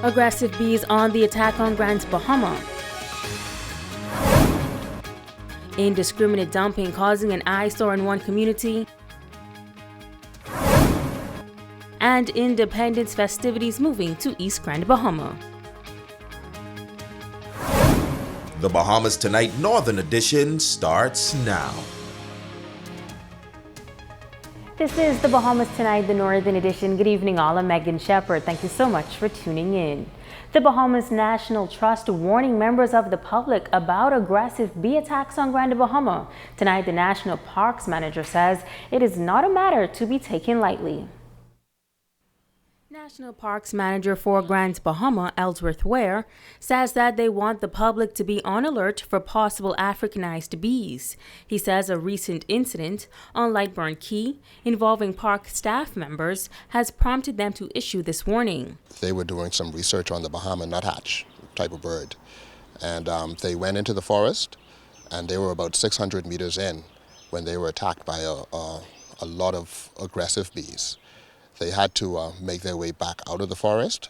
Aggressive bees on the attack on Grand Bahama. Indiscriminate dumping causing an eyesore in one community. And Independence festivities moving to East Grand Bahama. The Bahamas Tonight Northern Edition starts now. This is the Bahamas Tonight, the Northern Edition. Good evening, all. I'm Megan Shepard. Thank you so much for tuning in. The Bahamas National Trust warning members of the public about aggressive bee attacks on Grand Bahama. Tonight, the National Parks Manager says it is not a matter to be taken lightly. National Parks Manager for Grand Bahama, Ellsworth Ware, says that they want the public to be on alert for possible Africanized bees. He says a recent incident on Lightburn Key involving park staff members has prompted them to issue this warning. They were doing some research on the Bahama nuthatch type of bird, and they went into the forest, and they were about 600 meters in when they were attacked by a lot of aggressive bees. They had to make their way back out of the forest,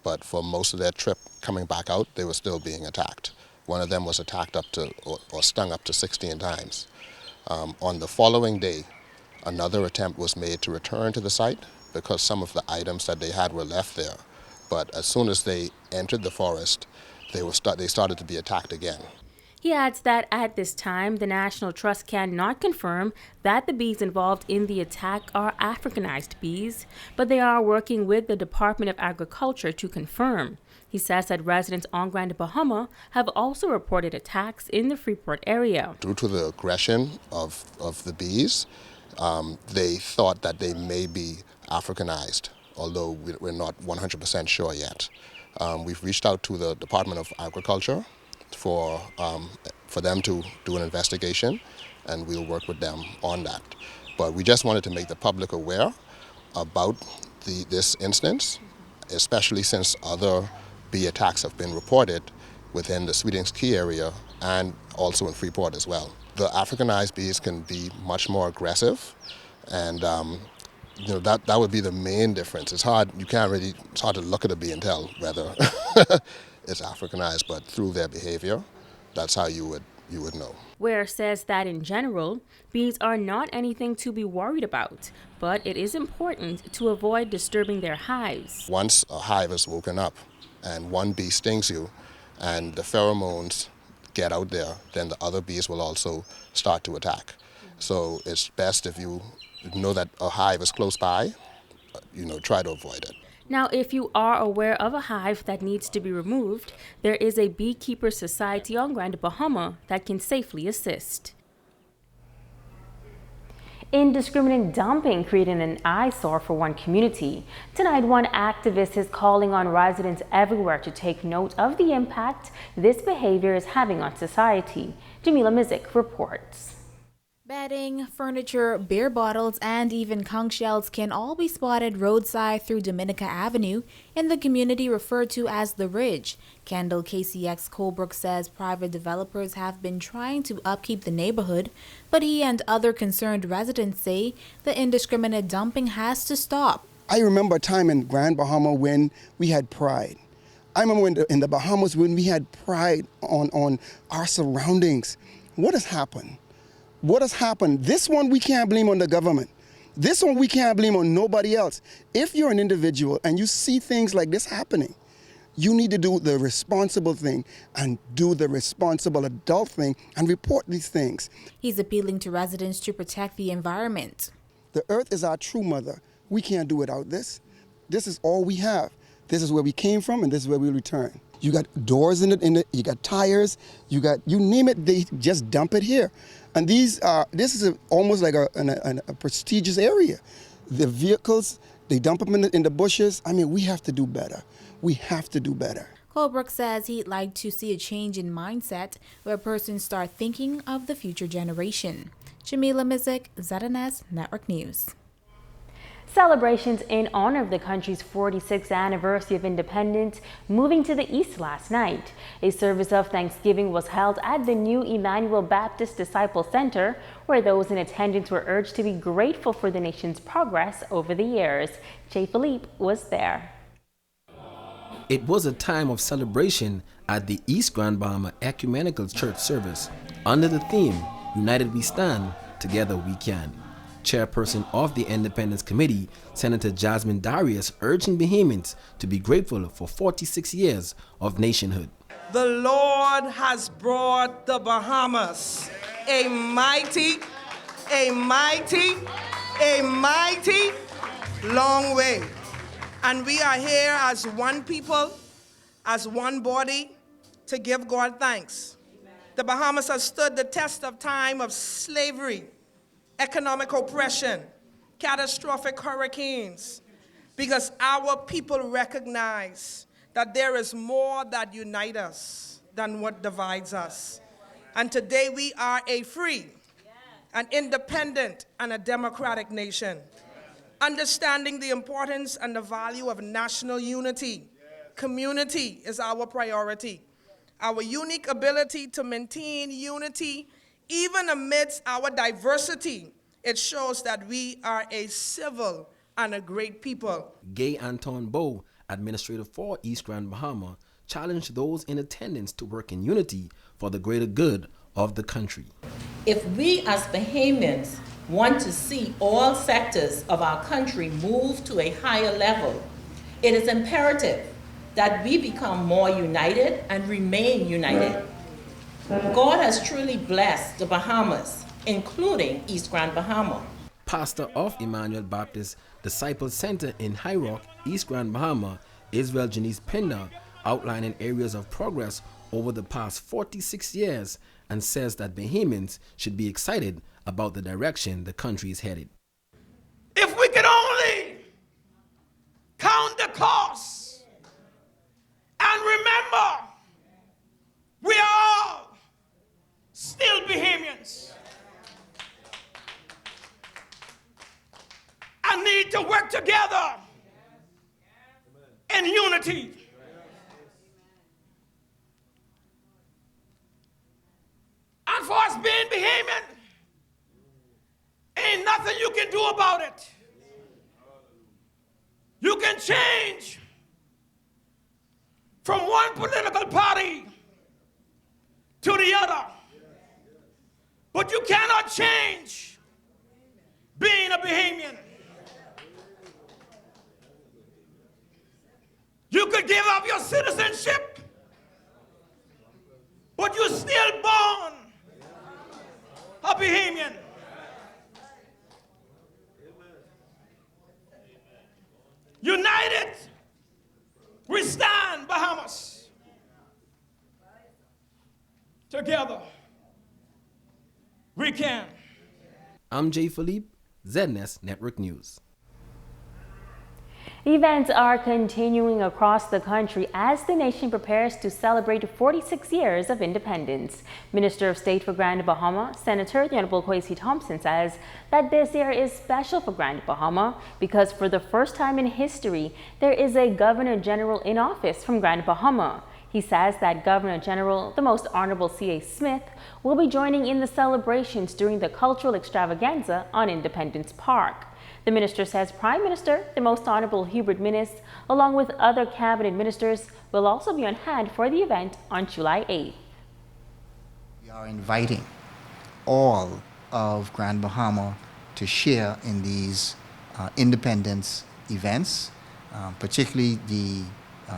but for most of their trip coming back out, they were still being attacked. One of them was attacked up to, or stung up to 16 times. On the following day, another attempt was made to return to the site because some of the items that they had were left there. But as soon as they entered the forest, they started to be attacked again. He adds that at this time, the National Trust cannot confirm that the bees involved in the attack are Africanized bees, but they are working with the Department of Agriculture to confirm. He says that residents on Grand Bahama have also reported attacks in the Freeport area. Due to the aggression of the bees, they thought that they may be Africanized, although we're not 100% sure yet. We've reached out to the Department of Agriculture for them to do an investigation, and we'll work with them on that. But we just wanted to make the public aware about this instance, especially since other bee attacks have been reported within the Sweetings Key area and also in Freeport as well. The Africanized bees can be much more aggressive, and that would be the main difference. It's hard to look at a bee and tell whether it's Africanized, but through their behavior, that's how you would know. Ware says that in general, bees are not anything to be worried about, but it is important to avoid disturbing their hives. Once a hive is woken up and one bee stings you and the pheromones get out there, then the other bees will also start to attack. So it's best if you know that a hive is close by, try to avoid it. Now, if you are aware of a hive that needs to be removed, there is a beekeeper society on Grand Bahama that can safely assist. Indiscriminate dumping created an eyesore for one community. Tonight, one activist is calling on residents everywhere to take note of the impact this behavior is having on society. Jamila Mizik reports. Bedding, furniture, beer bottles, and even conch shells can all be spotted roadside through Dominica Avenue in the community referred to as The Ridge. Kendall KCX Colebrook says private developers have been trying to upkeep the neighborhood, but he and other concerned residents say the indiscriminate dumping has to stop. I remember a time in Grand Bahama when we had pride. I remember in the Bahamas when we had pride on our surroundings. What has happened? What has happened? This one we can't blame on the government. This one we can't blame on nobody else. If you're an individual and you see things like this happening, you need to do the responsible thing and do the responsible adult thing and report these things. He's appealing to residents to protect the environment. The earth is our true mother. We can't do without this. This is all we have. This is where we came from and this is where we return. You got doors in it, you got tires, you name it, they just dump it here. And this is almost like a prestigious area. The vehicles, they dump them in the bushes. I mean, we have to do better. We have to do better. Colebrook says he'd like to see a change in mindset where persons start thinking of the future generation. Jamila Mizik, ZNS Network News. Celebrations in honor of the country's 46th anniversary of independence moving to the east last night. A service of Thanksgiving was held at the new Emmanuel Baptist Disciple Center, where those in attendance were urged to be grateful for the nation's progress over the years. Jay Philippe was there. It was a time of celebration at the East Grand Bahama Ecumenical Church service under the theme, United We Stand, Together We Can. Chairperson of the Independence Committee, Senator Jasmine Darius, urging Bahamians to be grateful for 46 years of nationhood. The Lord has brought the Bahamas a mighty long way. And we are here as one people, as one body, to give God thanks. The Bahamas has stood the test of time of slavery, economic oppression, catastrophic hurricanes, because our people recognize that there is more that unites us than what divides us. And today we are a free, an independent, and a democratic nation. Understanding the importance and the value of national unity, community is our priority. Our unique ability to maintain unity even amidst our diversity, it shows that we are a civil and a great people. Gay Anton Bow, administrator for East Grand Bahama, challenged those in attendance to work in unity for the greater good of the country. If we as Bahamians want to see all sectors of our country move to a higher level, it is imperative that we become more united and remain united. God has truly blessed the Bahamas, including East Grand Bahama. Pastor of Emmanuel Baptist Disciple Center in High Rock, East Grand Bahama, Israel Janice Pender, outlining areas of progress over the past 46 years and says that Bahamians should be excited about the direction the country is headed. If we could only count the costs and remember we are all still Bahamians and need to work together in unity. And for us being Bahamian, ain't nothing you can do about it. You can change from one political party to the other, but you cannot change being a Bahamian. You could give up your citizenship, but you're still born a Bahamian. United, we stand, Bahamas. Together, we can. I'm Jay Philippe, ZNS Network News. Events are continuing across the country as the nation prepares to celebrate 46 years of independence. Minister of State for Grand Bahama, Senator the Honorable Kwesi Thompson, says that this year is special for Grand Bahama because for the first time in history, there is a Governor General in office from Grand Bahama. He says that Governor General, the Most Honorable C.A. Smith, will be joining in the celebrations during the cultural extravaganza on Independence Park. The minister says Prime Minister, the Most Honorable Hubert Minnis, along with other cabinet ministers, will also be on hand for the event on July 8th. We are inviting all of Grand Bahama to share in these independence events, particularly the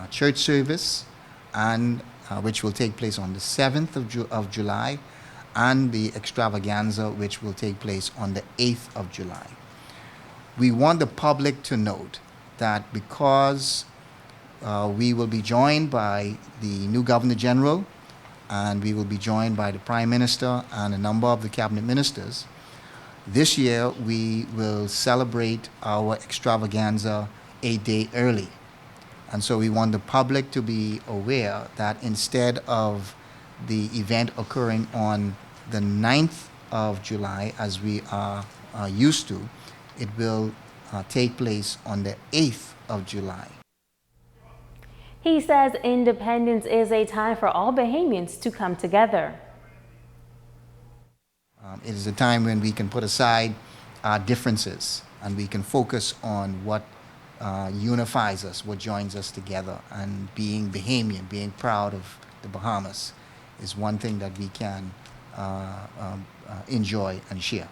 church service, and which will take place on the 7th of July, and the extravaganza, which will take place on the 8th of July. We want the public to note that because we will be joined by the new Governor General, and we will be joined by the Prime Minister and a number of the cabinet ministers, this year we will celebrate our extravaganza a day early. And so we want the public to be aware that instead of the event occurring on the 9th of July, as we are used to, it will take place on the 8th of July. He says independence is a time for all Bahamians to come together. It is a time when we can put aside our differences and we can focus on what unifies us, what joins us together. And being Bahamian, being proud of the Bahamas, is one thing that we can enjoy and share.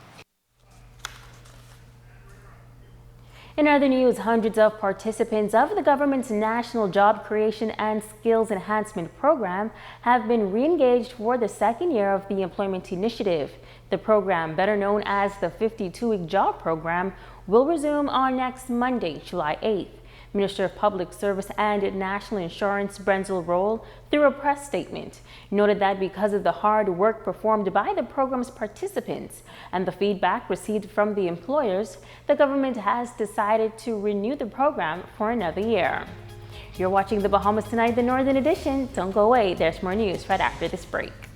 In other news, hundreds of participants of the government's National Job Creation and Skills Enhancement Program have been re-engaged for the second year of the Employment Initiative. The program, better known as the 52-week job program, will resume on next Monday, July 8th. Minister of Public Service and National Insurance Brenzel Roll, through a press statement, noted that because of the hard work performed by the program's participants and the feedback received from the employers, the government has decided to renew the program for another year. You're watching the Bahamas Tonight, the Northern Edition. Don't go away. There's more news right after this break.